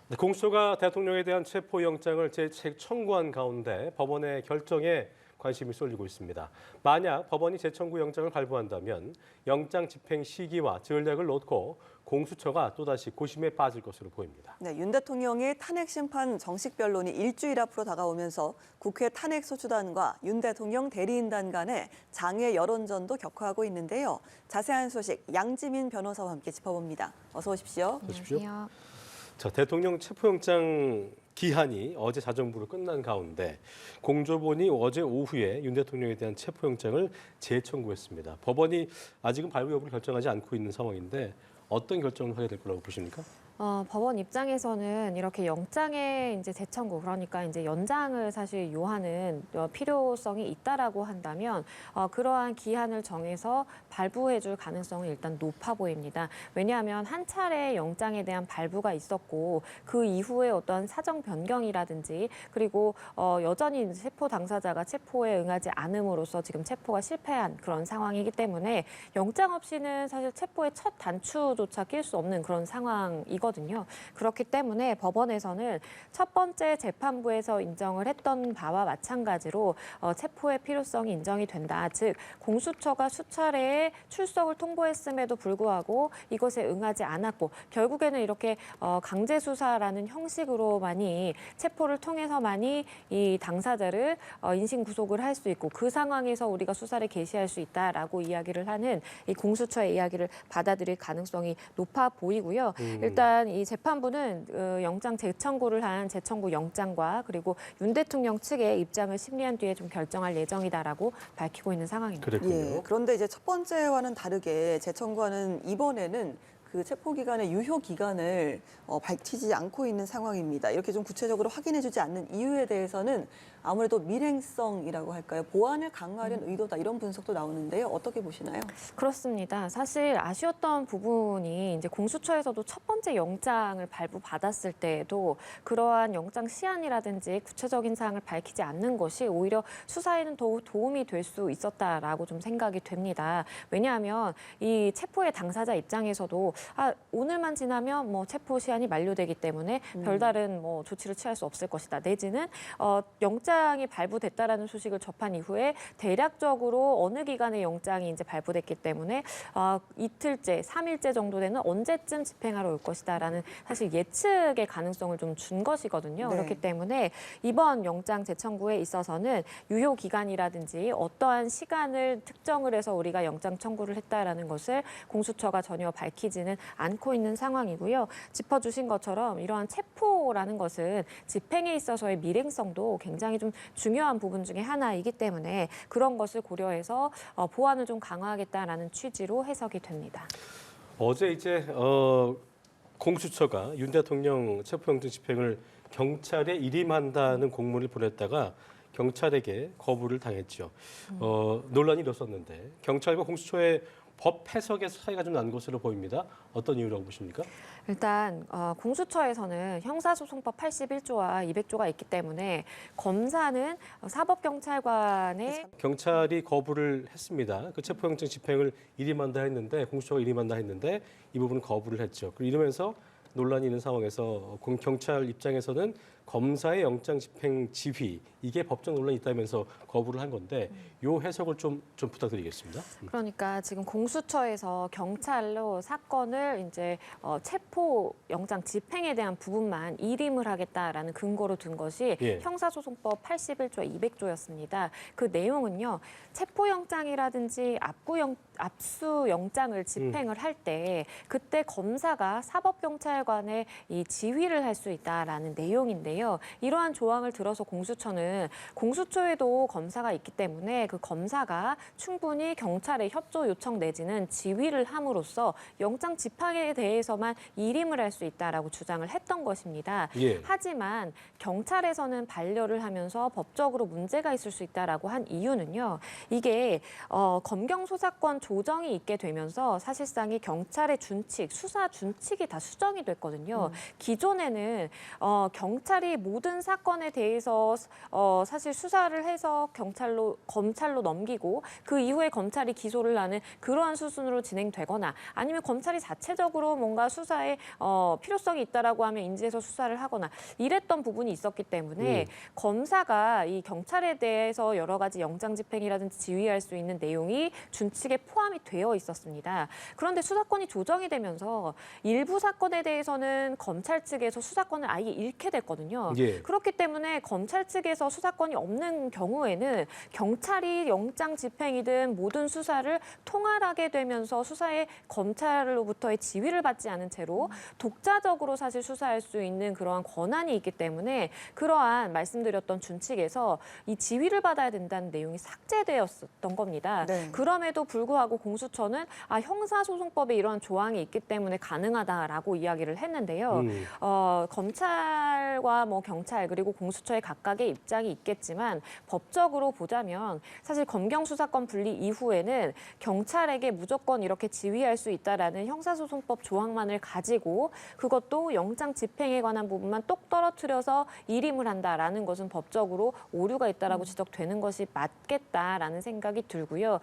네, 공수처가 대통령에 대한 체포영장을 재청구한 가운데 법원의 결정에 관심이 쏠리고 있습니다. 만약 법원이 재청구 영장을 발부한다면 영장 집행 시기와 전략을 놓고 공수처가 또다시 고심에 빠질 것으로 보입니다. 네, 윤 대통령의 탄핵 심판 정식 변론이 일주일 앞으로 다가오면서 국회 탄핵소추단과 윤 대통령 대리인단 간의 장외 여론전도 격화하고 있는데요. 자세한 소식 양지민 변호사와 함께 짚어봅니다. 어서 오십시오. 안녕하세요. 자, 대통령 체포영장 기한이 어제 자정부로 끝난 가운데 공조본이 어제 오후에 윤 대통령에 대한 체포영장을 재청구했습니다. 법원이 아직은 발부 여부를 결정하지 않고 있는 상황인데 어떤 결정을 하게 될 거라고 보십니까? 법원 입장에서는 이렇게 영장의 이제 재청구, 그러니까 이제 연장을 사실 요하는 필요성이 있다라고 한다면 그러한 기한을 정해서 발부해줄 가능성은 일단 높아 보입니다. 왜냐하면 한 차례 영장에 대한 발부가 있었고 그 이후에 어떤 사정 변경이라든지 그리고 여전히 체포 당사자가 체포에 응하지 않음으로써 지금 체포가 실패한 그런 상황이기 때문에 영장 없이는 사실 체포의 첫 단추조차 낄 수 없는 그런 상황이거든요. 그렇기 때문에 법원에서는 첫 번째 재판부에서 인정을 했던 바와 마찬가지로 체포의 필요성이 인정이 된다. 즉 공수처가 수차례의 출석을 통보했음에도 불구하고 이것에 응하지 않았고 결국에는 이렇게 강제 수사라는 형식으로만이 체포를 통해서만이 이 당사자를 인신 구속을 할 수 있고 그 상황에서 우리가 수사를 개시할 수 있다라고 이야기를 하는 이 공수처의 이야기를 받아들일 가능성이 높아 보이고요. 일단 이 재판부는 영장 재청구를 한 재청구 영장과 그리고 윤 대통령 측의 입장을 심리한 뒤에 좀 결정할 예정이다라고 밝히고 있는 상황입니다. 그랬군요. 그런데 이제 첫 번째와는 다르게 재청구하는 이번에는 그 체포 기간의 유효 기간을 밝히지 않고 있는 상황입니다. 이렇게 좀 구체적으로 확인해주지 않는 이유에 대해서는 아무래도 밀행성이라고 할까요? 보안을 강화하려는 의도다 이런 분석도 나오는데요. 어떻게 보시나요? 그렇습니다. 사실 아쉬웠던 부분이 이제 공수처에서도 첫 번째 영장을 발부받았을 때에도 그러한 영장 시한이라든지 구체적인 사항을 밝히지 않는 것이 오히려 수사에는 더욱 도움이 될 수 있었다라고 좀 생각이 됩니다. 왜냐하면 이 체포의 당사자 입장에서도 오늘만 지나면 뭐 체포 시한이 만료되기 때문에 별다른 뭐 조치를 취할 수 없을 것이다. 내지는 영장이 발부됐다라는 소식을 접한 이후에 대략적으로 어느 기간에 영장이 이제 발부됐기 때문에 이틀째, 3일째 정도 되는 언제쯤 집행하러 올 것이다라는 사실 예측의 가능성을 좀 준 것이거든요. 네. 그렇기 때문에 이번 영장 재청구에 있어서는 유효 기간이라든지 어떠한 시간을 특정을 해서 우리가 영장 청구를 했다라는 것을 공수처가 전혀 밝히지는 않고 있는 상황이고요. 짚어주신 것처럼 이러한 체포라는 것은 집행에 있어서의 밀행성도 굉장히 좀 중요한 부분 중에 하나이기 때문에 그런 것을 고려해서 보안을 좀 강화하겠다라는 취지로 해석이 됩니다. 어제 이제 공수처가 윤 대통령 체포영장 집행을 경찰에 일임한다는 공문을 보냈다가 경찰에게 거부를 당했죠. 논란이 일었었는데 경찰과 공수처의 법 해석에서 차이가 좀 난 것으로 보입니다. 어떤 이유라고 보십니까? 일단 공수처에서는 형사소송법 81조와 200조가 있기 때문에 검사는 사법경찰관의 경찰이 거부를 했습니다. 그 체포영장 집행을 일임한다 했는데 공수처가 일임한다 했는데 이 부분은 거부를 했죠. 그리고 이러면서 논란이 있는 상황에서 경찰 입장에서는 검사의 영장 집행 지휘 이게 법적 논란이 있다면서 거부를 한 건데 이 해석을 좀 부탁드리겠습니다. 그러니까 지금 공수처에서 경찰로 사건을 이제 체포 영장 집행에 대한 부분만 일임을 하겠다라는 근거로 둔 것이 형사소송법 81조, 200조였습니다. 그 내용은요. 체포 영장이라든지 압수 영장을 집행을 할 때 그때 검사가 사법경찰관의 이 지휘를 할 수 있다라는 내용인데요. 이러한 조항을 들어서 공수처는 공수처에도 검사가 있기 때문에 그 검사가 충분히 경찰의 협조 요청 내지는 지휘를 함으로써 영장 집행에 대해서만 일임을 할 수 있다라고 주장을 했던 것입니다. 하지만 경찰에서는 반려를 하면서 법적으로 문제가 있을 수 있다라고 한 이유는요. 이게 검경 수사권 조정이 있게 되면서 사실상이 경찰의 준칙, 수사 준칙이 다 수정이 했거든요. 기존에는 경찰이 모든 사건에 대해서 사실 수사를 해서 검찰로 넘기고 그 이후에 검찰이 기소를 하는 그러한 수순으로 진행되거나 아니면 검찰이 자체적으로 뭔가 수사에 필요성이 있다라고 하면 인지해서 수사를 하거나 이랬던 부분이 있었기 때문에 검사가 이 경찰에 대해서 여러 가지 영장 집행이라든지 지휘할 수 있는 내용이 준칙에 포함이 되어 있었습니다. 그런데 수사권이 조정이 되면서 일부 사건에 대해서는 검찰 측에서 수사권을 아예 잃게 됐거든요. 예. 그렇기 때문에 검찰 측에서 수사권이 없는 경우에는 경찰이 영장 집행이든 모든 수사를 통할하게 되면서 수사에 검찰로부터의 지휘를 받지 않은 채로 독자적으로 사실 수사할 수 있는 그러한 권한이 있기 때문에 그러한 말씀드렸던 준칙에서 이 지휘를 받아야 된다는 내용이 삭제되었던 겁니다. 네. 그럼에도 불구하고 공수처는 형사소송법에 이러한 조항이 있기 때문에 가능하다라고 이야기를 했는데요. 검찰과 뭐 경찰 그리고 공수처의 각각의 입장이 있겠지만 법적으로 보자면 사실 검경수사권 분리 이후에는 경찰에게 무조건 이렇게 지휘할 수 있다라는 형사소송법 조항만을 가지고 그것도 영장 집행에 관한 부분만 똑 떨어뜨려서 일임을 한다라는 것은 법적으로 오류가 있다라고 지적되는 것이 맞겠다라는 생각이 들고요.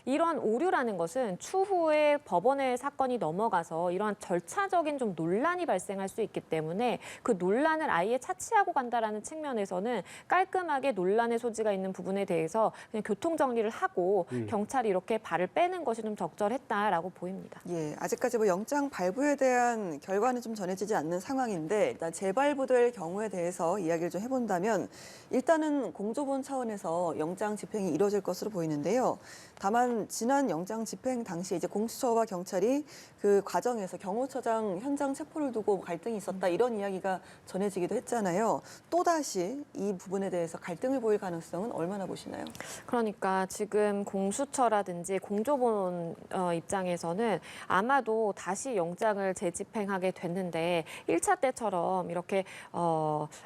이런 오류라는 것은 추후에 법원의 사건이 넘어가서 이러한 절차적인 좀 논란이 발생할 수 있기 때문에 그 논란을 아예 차치하고 간다라는 측면에서는 깔끔하게 논란의 소지가 있는 부분에 대해서 그냥 교통 정리를 하고 경찰이 이렇게 발을 빼는 것이 좀 적절했다라고 보입니다. 예, 아직까지 뭐 영장 발부에 대한 결과는 좀 전해지지 않는 상황인데 일단 재발부될 경우에 대해서 이야기를 좀 해본다면 일단은 공조본 차원에서 영장 집행이 이루어질 것으로 보이는데요. 다만 지난 영장 집행 당시 이제 공수처와 경찰이 그 과정에서 경호처장 현장 체포를 두고 갈등이 있었다 이런 이야기가 전해지기도 했잖아요. 또다시 이 부분에 대해서 갈등을 보일 가능성은 얼마나 보시나요? 그러니까 지금 공수처라든지 공조본 입장에서는 아마도 다시 영장을 재집행하게 됐는데 1차 때처럼 이렇게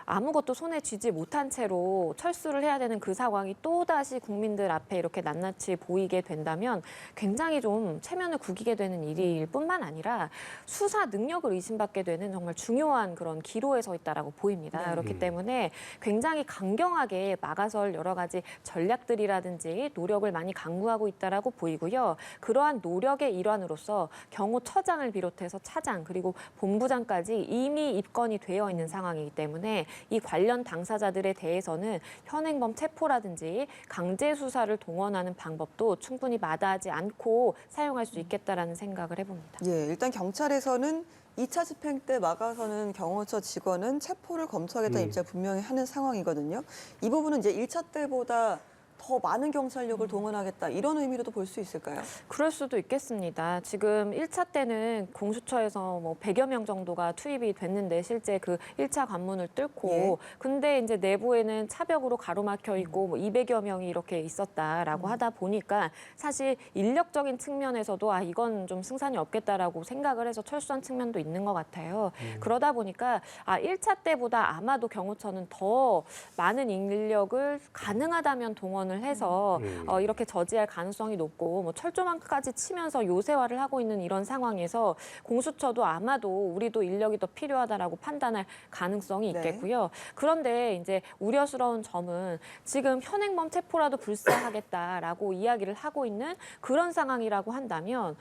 아무것도 손에 쥐지 못한 채로 철수를 해야 되는 그 상황이 또다시 국민들 앞에 이렇게 낱낱이 보이게 된다면 굉장히 좀 체면을 구기게 되는 일일 뿐만 아니라 수사 능력을 의심받게 되는 정말 중요한 그런 기로에 서 있다라고 보입니다. 그렇기 때문에 굉장히 강경하게 막아설 여러 가지 전략들이라든지 노력을 많이 강구하고 있다라고 보이고요. 그러한 노력의 일환으로서 경호처장을 비롯해서 차장 그리고 본부장까지 이미 입건이 되어 있는 상황이기 때문에 이 관련 당사자들에 대해서는 현행범 체포라든지 강제 수사를 동원하는 방법도 충분히 마다하지 않고 사용할 수 있겠다라는 생각을 해봅니다. 예, 일단 경찰에서는 2차 집행 때 막아서는 경호처 직원은 체포를 검토하겠다는 입장을 분명히 하는 상황이거든요. 이 부분은 이제 1차 때보다 더 많은 경찰력을 동원하겠다 이런 의미로도 볼 수 있을까요? 그럴 수도 있겠습니다. 지금 1차 때는 공수처에서 뭐 100여 명 정도가 투입이 됐는데 실제 그 1차 관문을 뚫고 예. 근데 이제 내부에는 차벽으로 가로막혀 있고 뭐 200여 명이 이렇게 있었다라고 하다 보니까 사실 인력적인 측면에서도 이건 좀 승산이 없겠다라고 생각을 해서 철수한 측면도 있는 것 같아요. 그러다 보니까 1차 때보다 아마도 경호처는 더 많은 인력을 가능하다면 동원을 해서 이렇게 저지할 가능성이 높고 뭐 철조망까지 치면서 요새화를 하고 있는 이런 상황에서 공수처도 아마도 우리도 인력이 더 필요하다라고 판단할 가능성이 있겠고요. 그런데 이제 우려스러운 점은 지금 현행범 체포라도 불사하겠다라고 이야기를 하고 있는 그런 상황이라고 한다면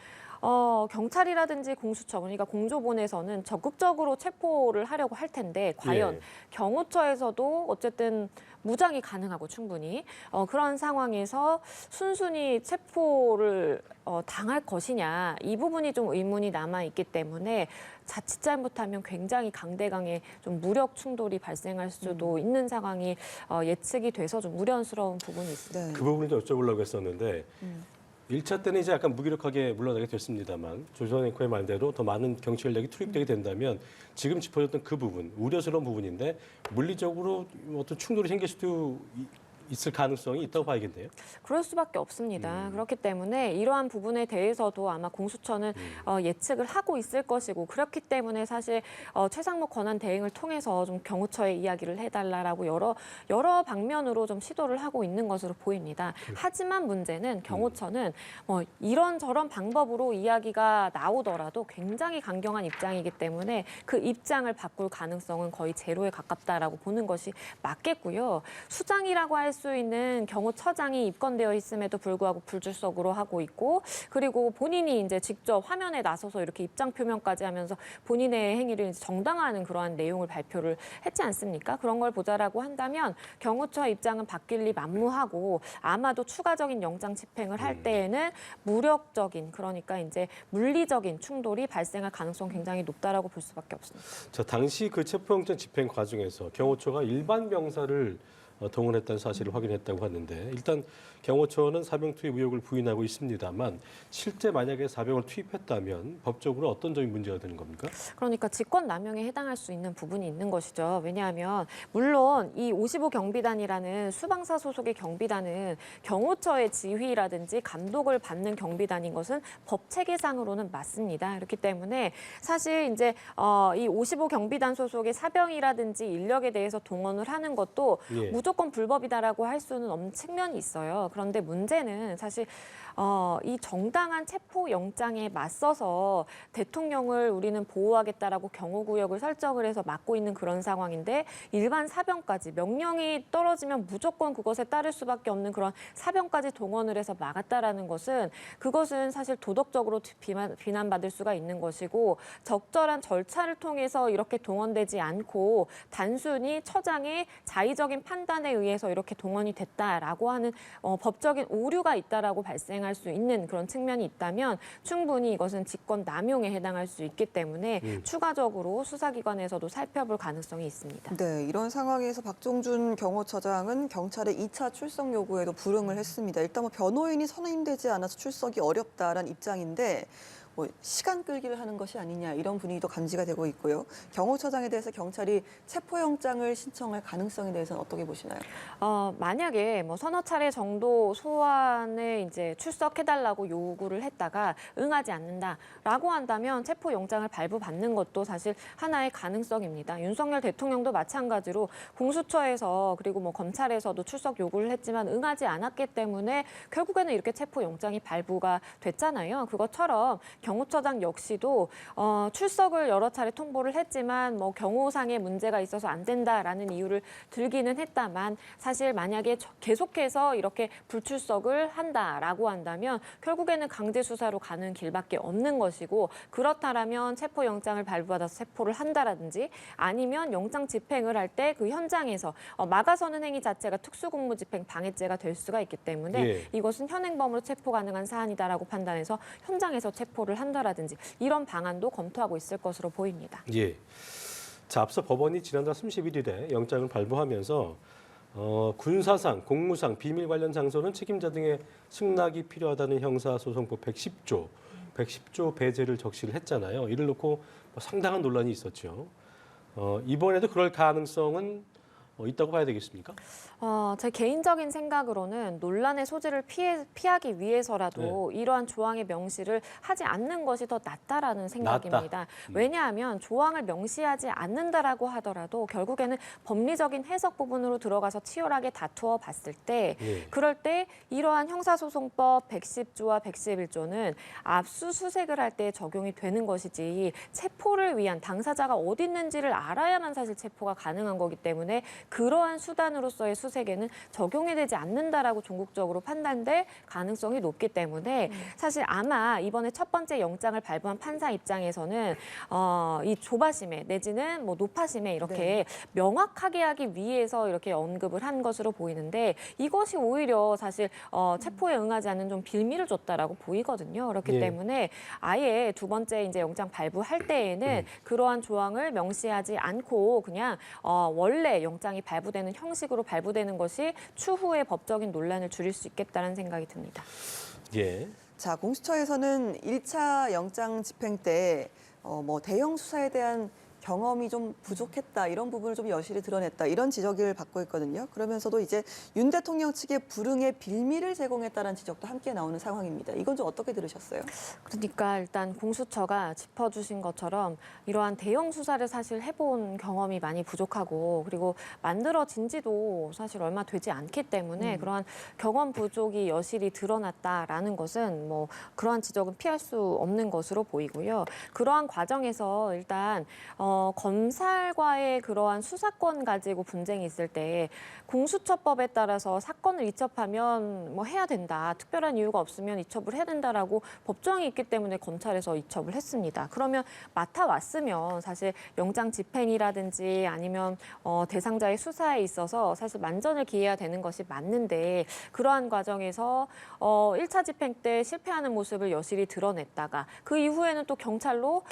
경찰이라든지 공수처, 그러니까 공조본에서는 적극적으로 체포를 하려고 할 텐데 과연 경호처에서도 어쨌든 무장이 가능하고 충분히 그런 상황에서 순순히 체포를 당할 것이냐 이 부분이 좀 의문이 남아 있기 때문에 자칫 잘못하면 굉장히 강대강의 좀 무력 충돌이 발생할 수도 있는 상황이 예측이 돼서 좀 우려스러운 부분이 있습니다. 네. 그 부분을 좀 여쭤보려고 했었는데 1차 때는 이제 약간 무기력하게 물러나게 됐습니다만 조선 앵커의 말대로 더 많은 경찰력이 투입되게 된다면 지금 짚어줬던 그 부분, 우려스러운 부분인데 물리적으로 어떤 충돌이 생길 수도 있을 가능성이 있다고 봐야겠네요. 그럴 수밖에 없습니다. 그렇기 때문에 이러한 부분에 대해서도 아마 공수처는 예측을 하고 있을 것이고 그렇기 때문에 사실 최상목 권한 대행을 통해서 좀 경호처에 이야기를 해달라라고 여러 방면으로 좀 시도를 하고 있는 것으로 보입니다. 하지만 문제는 경호처는 이런저런 방법으로 이야기가 나오더라도 굉장히 강경한 입장이기 때문에 그 입장을 바꿀 가능성은 거의 제로에 가깝다라고 보는 것이 맞겠고요. 수장이라고 할 수 있는 경호처장이 입건되어 있음에도 불구하고 불출석으로 하고 있고 그리고 본인이 이제 직접 화면에 나서서 이렇게 입장 표명까지 하면서 본인의 행위를 이제 정당화하는 그러한 내용을 발표를 했지 않습니까? 그런 걸 보자라고 한다면 경호처 입장은 바뀔 리 만무하고 아마도 추가적인 영장 집행을 할 때에는 무력적인 그러니까 이제 물리적인 충돌이 발생할 가능성이 굉장히 높다라고 볼 수밖에 없습니다. 자, 당시 그 체포영장 집행 과정에서 경호처가 일반 병사를 동원했다는 사실을 확인했다고 하는데 일단 경호처는 사병 투입 의혹을 부인하고 있습니다만 실제 만약에 사병을 투입했다면 법적으로 어떤 점이 문제가 되는 겁니까? 그러니까 직권남용에 해당할 수 있는 부분이 있는 것이죠. 왜냐하면 물론 이 55경비단이라는 수방사 소속의 경비단은 경호처의 지휘라든지 감독을 받는 경비단인 것은 법 체계상으로는 맞습니다. 그렇기 때문에 사실 이제 이 55경비단 소속의 사병이라든지 인력에 대해서 동원을 하는 것도 예. 무조건 불법이다라고 할 수는 없는 측면이 있어요. 그런데 문제는 사실 이 정당한 체포 영장에 맞서서 대통령을 우리는 보호하겠다라고 경호구역을 설정을 해서 막고 있는 그런 상황인데 일반 사병까지 명령이 떨어지면 무조건 그것에 따를 수밖에 없는 그런 사병까지 동원을 해서 막았다라는 것은 그것은 사실 도덕적으로 비난받을 수가 있는 것이고 적절한 절차를 통해서 이렇게 동원되지 않고 단순히 처장의 자의적인 판단에 의해서 이렇게 동원이 됐다라고 하는 법적인 오류가 있다라고 발생할 수 있는 그런 측면이 있다면 충분히 이것은 직권 남용에 해당할 수 있기 때문에 추가적으로 수사기관에서도 살펴볼 가능성이 있습니다. 네, 이런 상황에서 박종준 경호처장은 경찰의 2차 출석 요구에도 불응을 했습니다. 일단 뭐 변호인이 선임되지 않아서 출석이 어렵다라는 입장인데 뭐 시간 끌기를 하는 것이 아니냐 이런 분위기도 감지가 되고 있고요. 경호처장에 대해서 경찰이 체포영장을 신청할 가능성에 대해서는 어떻게 보시나요? 만약에 뭐 서너 차례 정도 소환에 이제 출석해달라고 요구를 했다가 응하지 않는다라고 한다면 체포 영장을 발부받는 것도 사실 하나의 가능성입니다. 윤석열 대통령도 마찬가지로 공수처에서 그리고 뭐 검찰에서도 출석 요구를 했지만 응하지 않았기 때문에 결국에는 이렇게 체포 영장이 발부가 됐잖아요. 그것처럼 경호처장 역시도 출석을 여러 차례 통보를 했지만 뭐 경호상의 문제가 있어서 안 된다라는 이유를 들기는 했다만 사실 만약에 계속해서 이렇게 불출석을 한다라고 한다면 결국에는 강제 수사로 가는 길밖에 없는 것이고 그렇다라면 체포영장을 발부받아서 체포를 한다라든지 아니면 영장 집행을 할 때 그 현장에서 막아서는 행위 자체가 특수공무집행 방해죄가 될 수가 있기 때문에 예. 이것은 현행범으로 체포 가능한 사안이다라고 판단해서 현장에서 체포를 한다라든지 이런 방안도 검토하고 있을 것으로 보입니다. 예. 자, 앞서 법원이 지난달 31일에 영장을 발부하면서 군사상, 공무상, 비밀 관련 장소는 책임자 등의 승낙이 필요하다는 형사소송법 110조 배제를 적시를 했잖아요. 이를 놓고 상당한 논란이 있었죠. 이번에도 그럴 가능성은 있다고 봐야 되겠습니까? 제 개인적인 생각으로는 논란의 소지를 피하기 위해서라도 이러한 조항의 명시를 하지 않는 것이 더 낫다라는 생각입니다. 왜냐하면 조항을 명시하지 않는다라고 하더라도 결국에는 법리적인 해석 부분으로 들어가서 치열하게 다투어 봤을 때 그럴 때 이러한 형사소송법 110조와 111조는 압수수색을 할 때 적용이 되는 것이지 체포를 위한 당사자가 어디 있는지를 알아야만 사실 체포가 가능한 거기 때문에 그러한 수단으로서의 수색에는 적용이 되지 않는다라고 종국적으로 판단될 가능성이 높기 때문에 사실 아마 이번에 첫 번째 영장을 발부한 판사 입장에서는 이 조바심에 내지는 뭐 노파심에 이렇게 명확하게 하기 위해서 이렇게 언급을 한 것으로 보이는데 이것이 오히려 사실 체포에 응하지 않는 좀 빌미를 줬다라고 보이거든요. 그렇기 때문에 아예 두 번째 이제 영장 발부할 때에는 그러한 조항을 명시하지 않고 그냥 원래 영장이 발부되는 형식으로 발부되는 것이 추후에 법적인 논란을 줄일 수 있겠다는 생각이 듭니다. 예. 자, 공수처에서는 1차 영장 집행 때 뭐 대형 수사에 대한 경험이 좀 부족했다 이런 부분을 좀 여실히 드러냈다 이런 지적을 받고 있거든요. 그러면서도 이제 윤 대통령 측의 불응의 빌미를 제공했다는 지적도 함께 나오는 상황입니다. 이건 좀 어떻게 들으셨어요? 그러니까 일단 공수처가 짚어주신 것처럼 이러한 대형 수사를 사실 해본 경험이 많이 부족하고 그리고 만들어진 지도 사실 얼마 되지 않기 때문에 그러한 경험 부족이 여실히 드러났다라는 것은 뭐 그러한 지적은 피할 수 없는 것으로 보이고요. 그러한 과정에서 일단 검찰과의 그러한 수사권 가지고 분쟁이 있을 때 공수처법에 따라서 사건을 이첩하면 뭐 해야 된다. 특별한 이유가 없으면 이첩을 해야 된다라고 법조항이 있기 때문에 검찰에서 이첩을 했습니다. 그러면 맡아왔으면 사실 영장 집행이라든지 아니면 대상자의 수사에 있어서 사실 만전을 기해야 되는 것이 맞는데 그러한 과정에서 1차 집행 때 실패하는 모습을 여실히 드러냈다가 그 이후에는 또 경찰로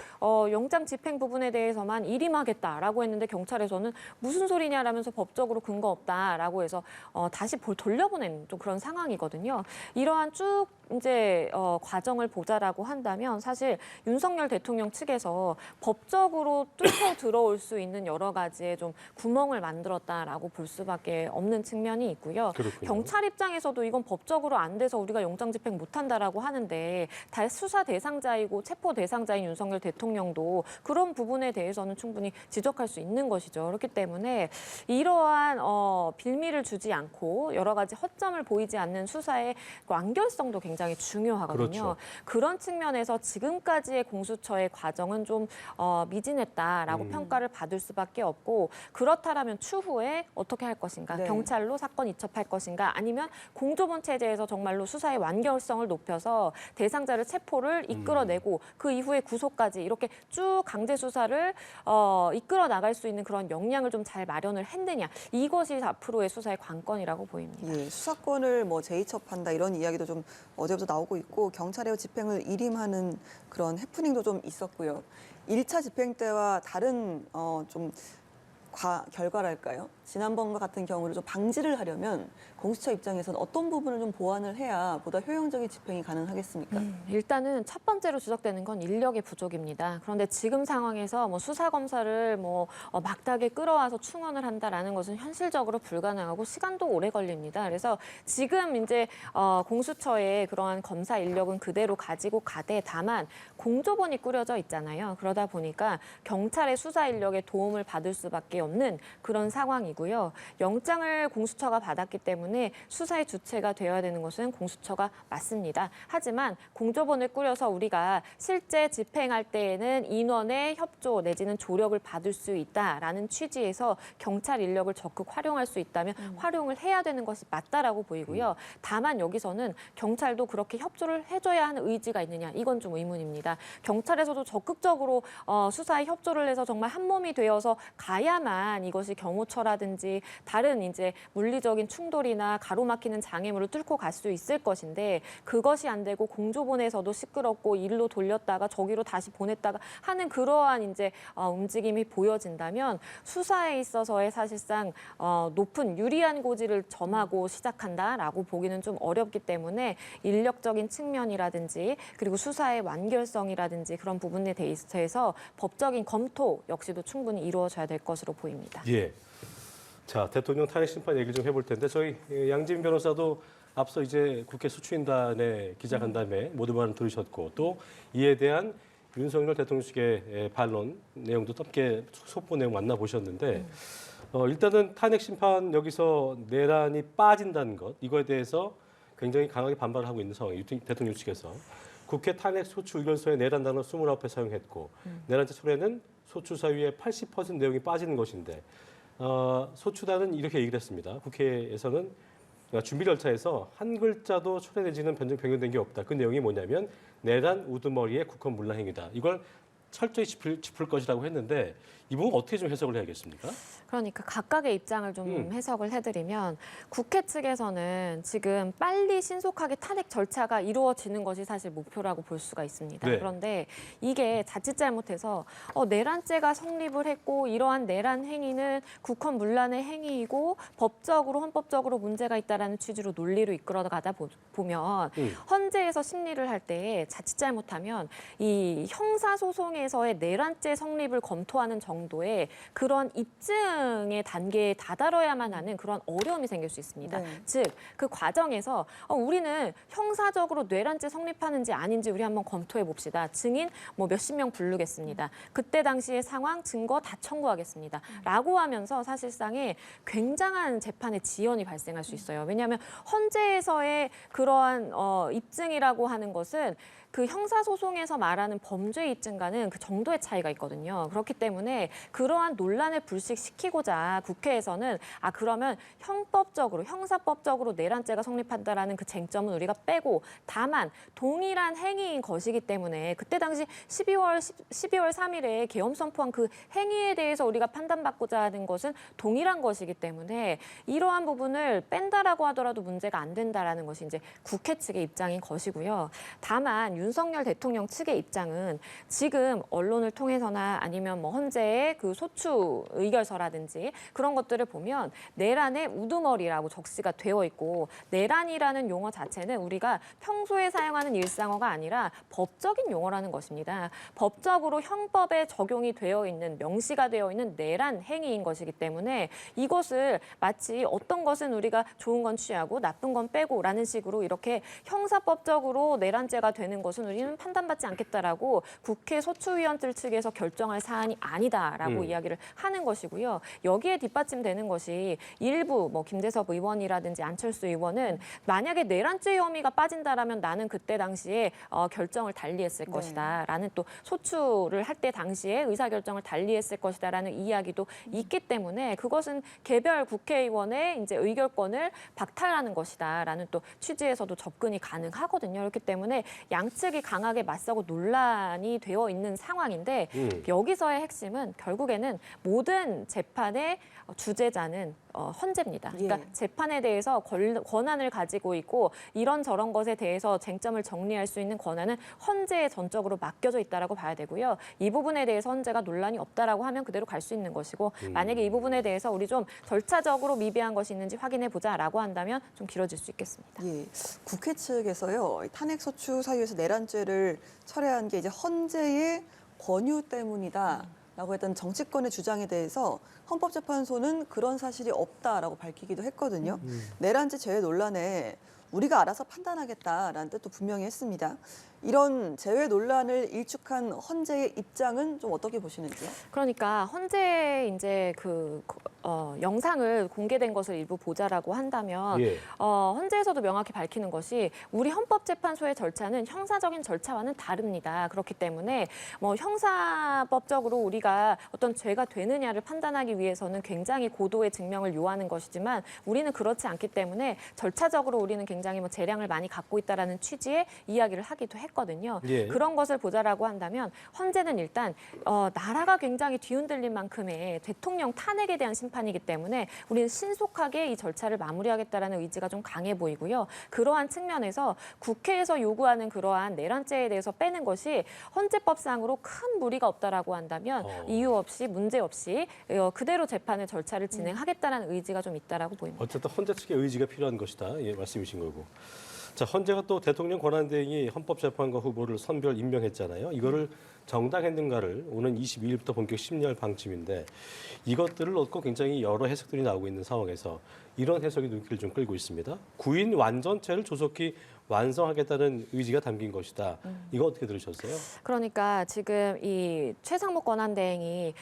영장 집행 부분에 대해서만 일임하겠다라고 했는데 경찰에서는 무슨 소리냐라면서 법적으로 근거 없다라고 해서 다시 돌려보낸 좀 그런 상황이거든요. 이러한 쭉 이제 과정을 보자라고 한다면 사실 윤석열 대통령 측에서 법적으로 뚫고 들어올 수 있는 여러 가지의 좀 구멍을 만들었다라고 볼 수밖에 없는 측면이 있고요. 그렇군요. 경찰 입장에서도 이건 법적으로 안 돼서 우리가 영장 집행 못한다라고 하는데 수사 대상자이고 체포 대상자인 윤석열 대통령도 그런 부분에 대해서는 충분히 지적할 수 있는 것이죠. 그렇기 때문에 이러한 빌미를 주지 않고 여러 가지 허점을 보이지 않는 수사의 완결성도 굉장히 중요하거든요. 그렇죠. 그런 측면에서 지금까지의 공수처의 과정은 좀 미진했다라고 평가를 받을 수밖에 없고 그렇다라면 추후에 어떻게 할 것인가? 네. 경찰로 사건 이첩할 것인가? 아니면 공조본 체제에서 정말로 수사의 완결성을 높여서 대상자를 체포를 이끌어내고 그 이후에 구속까지 이렇게 쭉 강제 수사를 이끌어 나갈 수 있는 그런 역량을 좀 잘 마련을 했느냐? 이것이 앞으로의 수사의 관건이라고 보입니다. 예, 수사권을 뭐 재이첩한다 이런 이야기도 좀 어제부터 나오고 있고 경찰의 집행을 일임하는 그런 해프닝도 좀 있었고요. 1차 집행 때와 다른 좀 결과랄까요? 지난번과 같은 경우를 좀 방지를 하려면 공수처 입장에서는 어떤 부분을 좀 보완을 해야 보다 효용적인 집행이 가능하겠습니까? 일단은 첫 번째로 지적되는 건 인력의 부족입니다. 그런데 지금 상황에서 뭐 수사 검사를 막다하게 끌어와서 충원을 한다라는 것은 현실적으로 불가능하고 시간도 오래 걸립니다. 그래서 지금 이제 공수처의 그러한 검사 인력은 그대로 가지고 가되 다만 공조본이 꾸려져 있잖아요. 그러다 보니까 경찰의 수사 인력의 도움을 받을 수밖에 없는 그런 상황이고요. 영장을 공수처가 받았기 때문에 수사의 주체가 되어야 되는 것은 공수처가 맞습니다. 하지만 공조본을 꾸려서 우리가 실제 집행할 때에는 인원의 협조 내지는 조력을 받을 수 있다라는 취지에서 경찰 인력을 적극 활용할 수 있다면 활용을 해야 되는 것이 맞다라고 보이고요. 다만 여기서는 경찰도 그렇게 협조를 해줘야 하는 의지가 있느냐 이건 좀 의문입니다. 경찰에서도 적극적으로 수사에 협조를 해서 정말 한 몸이 되어서 가야만 이것이 경호처라든지 다른 이제 물리적인 충돌이나 가로막히는 장애물을 뚫고 갈 수 있을 것인데 그것이 안 되고 공조본에서도 시끄럽고 일로 돌렸다가 저기로 다시 보냈다가 하는 그러한 이제 움직임이 보여진다면 수사에 있어서의 사실상 높은 유리한 고지를 점하고 시작한다라고 보기는 좀 어렵기 때문에 인력적인 측면이라든지 그리고 수사의 완결성이라든지 그런 부분에 대해서 법적인 검토 역시도 충분히 이루어져야 될 것으로 보입니다. 예. 자, 대통령 탄핵 심판 얘기를 좀 해볼 텐데 저희 양지민 변호사도 앞서 이제 국회 수취인단의 기자간담회 모두 발언 들으셨고 또 이에 대한 윤석열 대통령 측의 반론 내용도 함께 속보 내용 만나보셨는데 일단은 탄핵 심판 여기서 내란이 빠진다는 것 이거에 대해서 굉장히 강하게 반발을 하고 있는 상황이에요. 대통령 측에서. 국회 탄핵 소추 의견서에 내란 단어 29회 사용했고 내란죄 철회는 소추 사유의 80% 내용이 빠지는 것인데 소추단은 이렇게 얘기를 했습니다. 국회에서는 준비 절차에서 한 글자도 철회 내지는 변경된 게 없다. 그 내용이 뭐냐면 내란 우두머리의 국헌 문란 행위다. 이걸 철저히 짚을 것이라고 했는데 이 부분 어떻게 좀 해석을 해야겠습니까? 그러니까 각각의 입장을 좀 해석을 해드리면 국회 측에서는 지금 빨리 신속하게 탄핵 절차가 이루어지는 것이 사실 목표라고 볼 수가 있습니다. 네. 그런데 이게 자칫 잘못해서 내란죄가 성립을 했고 이러한 내란 행위는 국헌 문란의 행위이고 법적으로 헌법적으로 문제가 있다라는 취지로 논리로 이끌어가다 보면 헌재에서 심리를 할 때 자칫 잘못하면 이 형사소송에서의 내란죄 성립을 검토하는 정 정도의 그런 입증의 단계에 다다뤄야만 하는 그런 어려움이 생길 수 있습니다. 네. 즉, 그 과정에서 우리는 형사적으로 뇌란죄 성립하는지 아닌지 우리 한번 검토해 봅시다. 증인 뭐 몇십 명 부르겠습니다. 그때 당시의 상황, 증거 다 청구하겠습니다. 라고 하면서 사실상의 굉장한 재판의 지연이 발생할 수 있어요. 왜냐하면 헌재에서의 그러한 입증이라고 하는 것은 그 형사소송에서 말하는 범죄 입증과는 그 정도의 차이가 있거든요. 그렇기 때문에 그러한 논란을 불식시키고자 국회에서는 그러면 형사법적으로 내란죄가 성립한다라는 그 쟁점은 우리가 빼고 다만 동일한 행위인 것이기 때문에 그때 당시 12월 3일에 계엄 선포한 그 행위에 대해서 우리가 판단받고자 하는 것은 동일한 것이기 때문에 이러한 부분을 뺀다라고 하더라도 문제가 안 된다라는 것이 이제 국회 측의 입장인 것이고요. 다만 윤석열 대통령 측의 입장은 지금 언론을 통해서나 아니면 뭐 헌재의 그 소추 의결서라든지 그런 것들을 보면 내란의 우두머리라고 적시가 되어 있고 내란이라는 용어 자체는 우리가 평소에 사용하는 일상어가 아니라 법적인 용어라는 것입니다. 법적으로 형법에 적용이 되어 있는 명시가 되어 있는 내란 행위인 것이기 때문에 이것을 마치 어떤 것은 우리가 좋은 건 취하고 나쁜 건 빼고라는 식으로 이렇게 형사법적으로 내란죄가 되는 것은 우리는 판단받지 않겠다라고 국회 소추위원들 측에서 결정할 사안이 아니다라고 이야기를 하는 것이고요. 여기에 뒷받침되는 것이 일부 뭐 김대섭 의원이라든지 안철수 의원은 만약에 내란죄 혐의가 빠진다라면 나는 그때 당시에 결정을 달리했을 것이다라는 또 소추를 할 때 당시에 의사결정을 달리했을 것이다라는 이야기도 있기 때문에 그것은 개별 국회의원의 이제 의결권을 박탈하는 것이다라는 또 취지에서도 접근이 가능하거든요. 그렇기 때문에 양측이 강하게 맞서고 논란이 되어 있는 상황인데 여기서의 핵심은 결국에는 모든 재판의 주재자는 헌재입니다. 그러니까 재판에 대해서 권한을 가지고 있고 이런저런 것에 대해서 쟁점을 정리할 수 있는 권한은 헌재에 전적으로 맡겨져 있다라고 봐야 되고요. 이 부분에 대해서 헌재가 논란이 없다라고 하면 그대로 갈 수 있는 것이고 만약에 이 부분에 대해서 우리 좀 절차적으로 미비한 것이 있는지 확인해 보자라고 한다면 좀 길어질 수 있겠습니다. 예, 국회 측에서요 탄핵소추 사유에서 내란죄를 철회한 게 이제 헌재의 권유 때문이다라고 했던 정치권의 주장에 대해서 헌법재판소는 그런 사실이 없다라고 밝히기도 했거든요. 내란죄 제외 논란에 우리가 알아서 판단하겠다라는 뜻도 분명히 했습니다. 이런 제외 논란을 일축한 헌재의 입장은 좀 어떻게 보시는지요? 그러니까 헌재 이제 그 영상을 공개된 것을 일부 보자라고 한다면 헌재에서도 명확히 밝히는 것이 우리 헌법재판소의 절차는 형사적인 절차와는 다릅니다. 그렇기 때문에 뭐 형사법적으로 우리가 어떤 죄가 되느냐를 판단하기 위해서는 굉장히 고도의 증명을 요하는 것이지만 우리는 그렇지 않기 때문에 절차적으로 우리는 굉장히 뭐 재량을 많이 갖고 있다라는 취지의 이야기를 하기도 했거든요. 그런 것을 보자라고 한다면 헌재는 일단 나라가 굉장히 뒤흔들린 만큼의 대통령 탄핵에 대한 심판이기 때문에 우리는 신속하게 이 절차를 마무리하겠다라는 의지가 좀 강해 보이고요. 그러한 측면에서 국회에서 요구하는 그러한 내란죄에 대해서 빼는 것이 헌재법상으로 큰 무리가 없다라고 한다면 이유 없이 문제 없이 그대로 재판의 절차를 진행하겠다는 의지가 좀 있다라고 보입니다. 어쨌든 헌재 측의 의지가 필요한 것이다. 말씀이신 거고. 자, 헌재가 또 대통령 권한대행이 헌법재판관 후보를 선별 임명했잖아요. 이거를 정당했는가를 오는 22일부터 본격 심리할 방침인데 이것들을 놓고 굉장히 여러 해석들이 나오고 있는 상황에서 이런 해석이 눈길을 좀 끌고 있습니다. 구인 완전체를 조속히 완성하겠다는 의지가 담긴 것이다. 이거 어떻게 들으셨어요? 그러니까 지금 이 최상목 권한대행이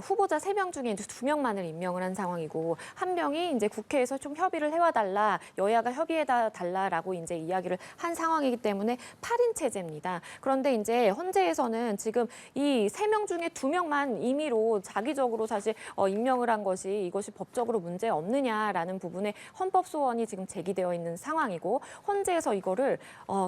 후보자 3명 중에 이제 2명만을 임명을 한 상황이고 한 명이 이제 국회에서 좀 협의를 해와달라, 여야가 협의해달라라고 이제 이야기를 한 상황이기 때문에 8인 체제입니다. 그런데 이제 헌재에서는 지금 이 3명 중에 2명만 임의로 자기적으로 사실 임명을 한 것이 이것이 법적으로 문제 없느냐라는 부분에 헌법 소원이 지금 제기되어 있는 상황이고 헌재에서 이거를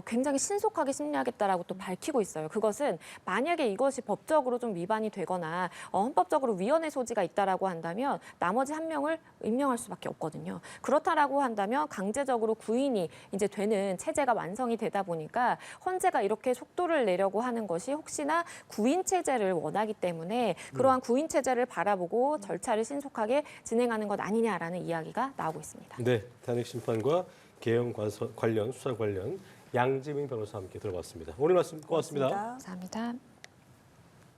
굉장히 신속하게 심리하겠다라고 또 밝히고 있어요. 그것은 만약에 이것이 법적으로 좀 위반이 되거나 헌법적으로 위헌의 소지가 있다라고 한다면 나머지 한 명을 임명할 수밖에 없거든요. 그렇다라고 한다면 강제적으로 구인이 이제 되는 체제가 완성이 되다 보니까 헌재가 이렇게 속도를 내려고 하는 것이 혹시나 구인 체제를 원하기 때문에 그러한 구인 체제를 바라보고 절차를 신속하게 진행하는 것 아니냐라는 이야기가 나오고 있습니다. 네, 탄핵 심판과 계엄 관련 수사 관련 양지민 변호사와 함께 들어봤습니다. 오늘 말씀 고맙습니다. 감사합니다.